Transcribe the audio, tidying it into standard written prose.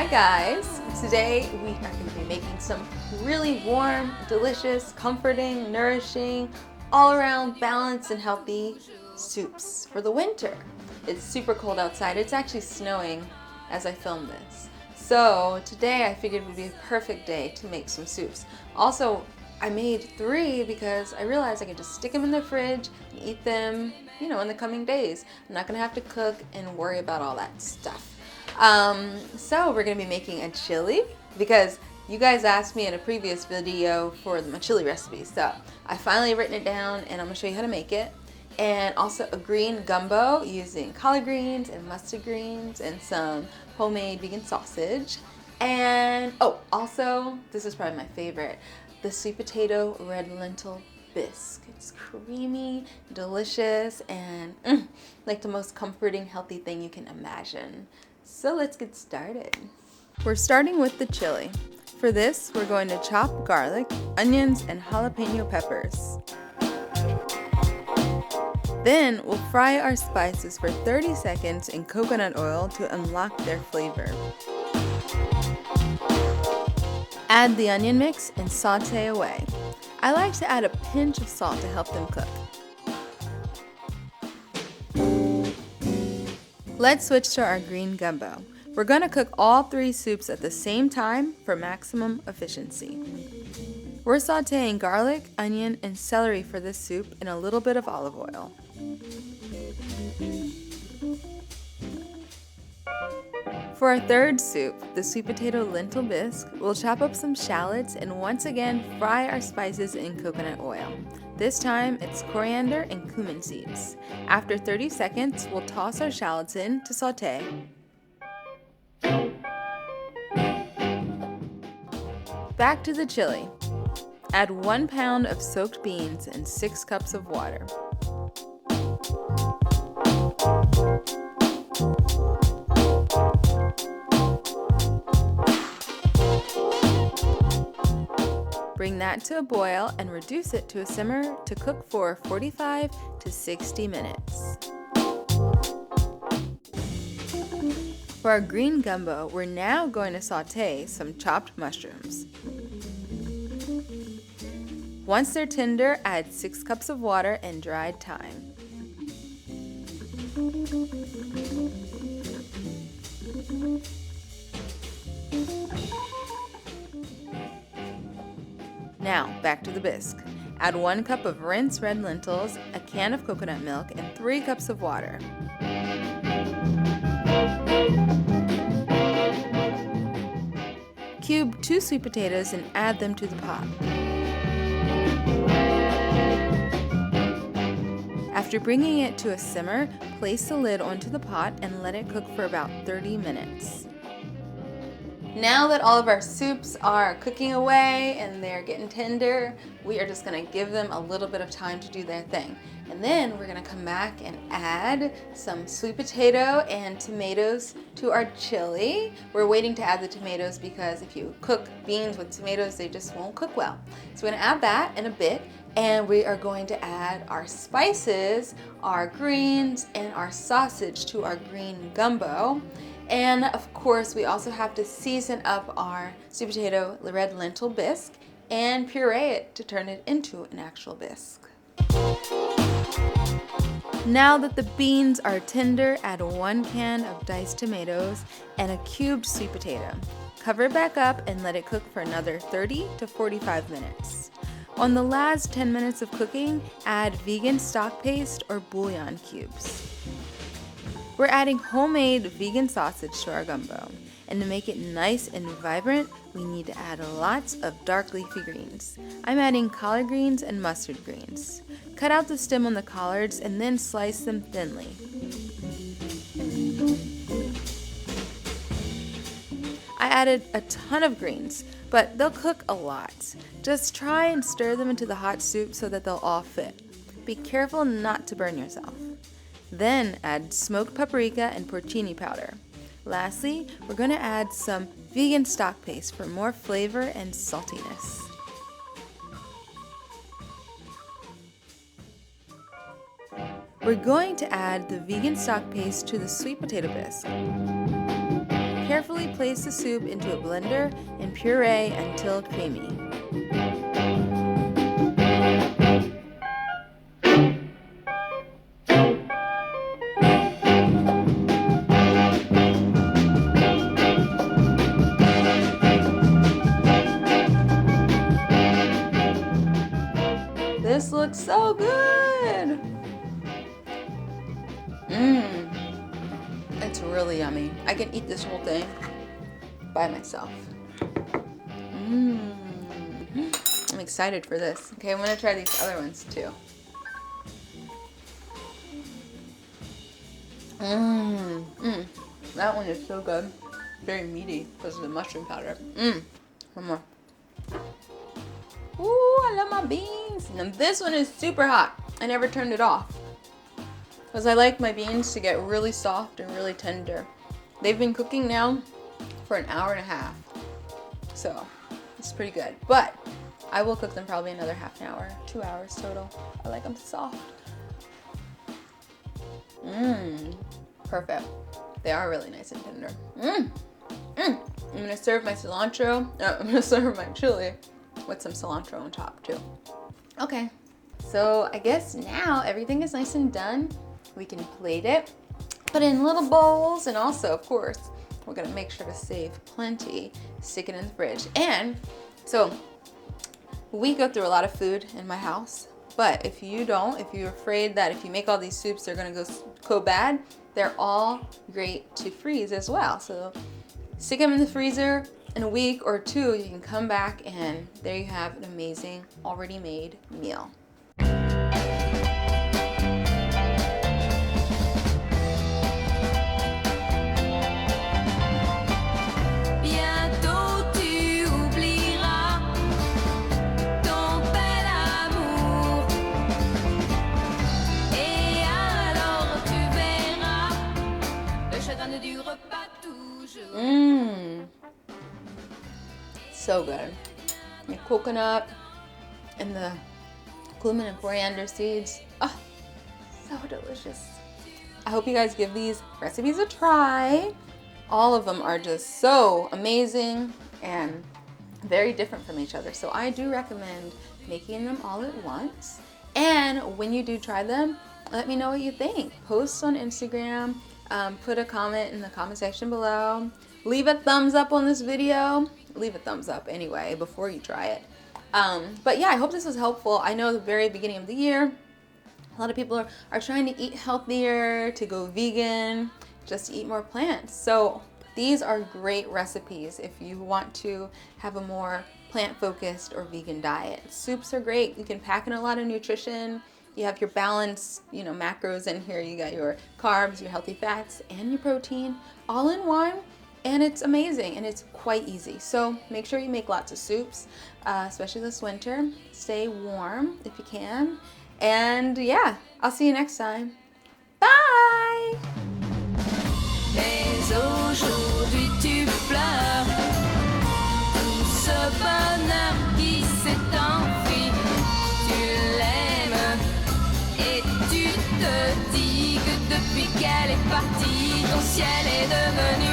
Hi guys! Today we are going to be making some really warm, delicious, comforting, nourishing, all around balanced and healthy soups for the winter. It's super cold outside. It's actually snowing as I film this. So today I figured it would be a perfect day to make some soups. Also, I made 3 because I realized I could just stick them in the fridge and eat them, in the coming days. I'm not going to have to cook and worry about all that stuff. So we're going to be making a chili because you guys asked me in a previous video for my chili recipe. So I finally written it down and I'm going to show you how to make it. And also a green gumbo using collard greens and mustard greens and some homemade vegan sausage. And also, this is probably my favorite, the sweet potato red lentil bisque. It's creamy, delicious, and like the most comforting, healthy thing you can imagine. So let's get started. We're starting with the chili. For this, we're going to chop garlic, onions, and jalapeno peppers. Then we'll fry our spices for 30 seconds in coconut oil to unlock their flavor. Add the onion mix and saute away. I like to add a pinch of salt to help them cook. Let's switch to our green gumbo. We're going to cook all 3 soups at the same time for maximum efficiency. We're sauteing garlic, onion, and celery for this soup in a little bit of olive oil. For our third soup, the sweet potato lentil bisque, we'll chop up some shallots and once again fry our spices in coconut oil. This time it's coriander and cumin seeds. After 30 seconds, we'll toss our shallots in to saute. Back to the chili. Add 1 pound of soaked beans and 6 cups of water. Bring that to a boil and reduce it to a simmer to cook for 45 to 60 minutes. For our green gumbo, we're now going to saute some chopped mushrooms. Once they're tender, add 6 cups of water and dried thyme. Now, back to the bisque. Add 1 cup of rinsed red lentils, a can of coconut milk, and 3 cups of water. Cube 2 sweet potatoes and add them to the pot. After bringing it to a simmer, place the lid onto the pot and let it cook for about 30 minutes. Now that all of our soups are cooking away and they're getting tender, we are just going to give them a little bit of time to do their thing. And then we're going to come back and add some sweet potato and tomatoes to our chili. We're waiting to add the tomatoes because if you cook beans with tomatoes, they just won't cook well. So we're going to add that in a bit. And we are going to add our spices, our greens, and our sausage to our green gumbo. And of course, we also have to season up our sweet potato red lentil bisque and puree it to turn it into an actual bisque. Now that the beans are tender, add 1 can of diced tomatoes and a cubed sweet potato. Cover it back up and let it cook for another 30 to 45 minutes. On the last 10 minutes of cooking, add vegan stock paste or bouillon cubes. We're adding homemade vegan sausage to our gumbo, and to make it nice and vibrant, we need to add lots of dark leafy greens. I'm adding collard greens and mustard greens. Cut out the stem on the collards and then slice them thinly. I added a ton of greens, but they'll cook a lot. Just try and stir them into the hot soup so that they'll all fit. Be careful not to burn yourself. Then add smoked paprika and porcini powder. Lastly, we're going to add some vegan stock paste for more flavor and saltiness. We're going to add the vegan stock paste to the sweet potato bisque. Carefully place the soup into a blender and puree until creamy. This looks so good. It's really yummy. I can eat this whole thing by myself. I'm excited for this. Okay, I'm gonna try these other ones too. That one is so good. Very meaty because of the mushroom powder. One more. Ooh, I love my beans. And this one is super hot. I never turned it off because I like my beans to get really soft and really tender. They've been cooking now for an hour and a half, so it's pretty good. But I will cook them probably another half an hour, 2 hours total. I like them soft. Perfect. They are really nice and tender. I'm gonna serve my cilantro. I'm gonna serve my chili with some cilantro on top too. Okay, so I guess now everything is nice and done. We can plate it, put it in little bowls, and also, of course, we're gonna make sure to save plenty, stick it in the fridge. And so we go through a lot of food in my house, but if you're afraid that if you make all these soups, they're gonna go bad, they're all great to freeze as well. So stick them in the freezer. In a week or two, you can come back and there you have an amazing, already made meal. So good. The coconut and the cumin and coriander seeds. Oh, so delicious. I hope you guys give these recipes a try. All of them are just so amazing and very different from each other. So I do recommend making them all at once. And when you do try them, let me know what you think. Post on Instagram, put a comment in the comment section below. Leave a thumbs up on this video. Leave a thumbs up anyway before you try it. But yeah, I hope this was helpful. I know at the very beginning of the year, a lot of people are trying to eat healthier, to go vegan, just to eat more plants. So these are great recipes if you want to have a more plant-focused or vegan diet. Soups are great. You can pack in a lot of nutrition. You have your balanced, macros in here. You got your carbs, your healthy fats, and your protein all in one. And it's amazing and it's quite easy. So make sure you make lots of soups, especially this winter. Stay warm if you can. And yeah, I'll see you next time. Bye! Mais aujourd'hui tu pleures, tout ce bonheur qui s'est enfui, tu l'aimes et tu te dis que depuis qu'elle est partie, ton ciel est devenu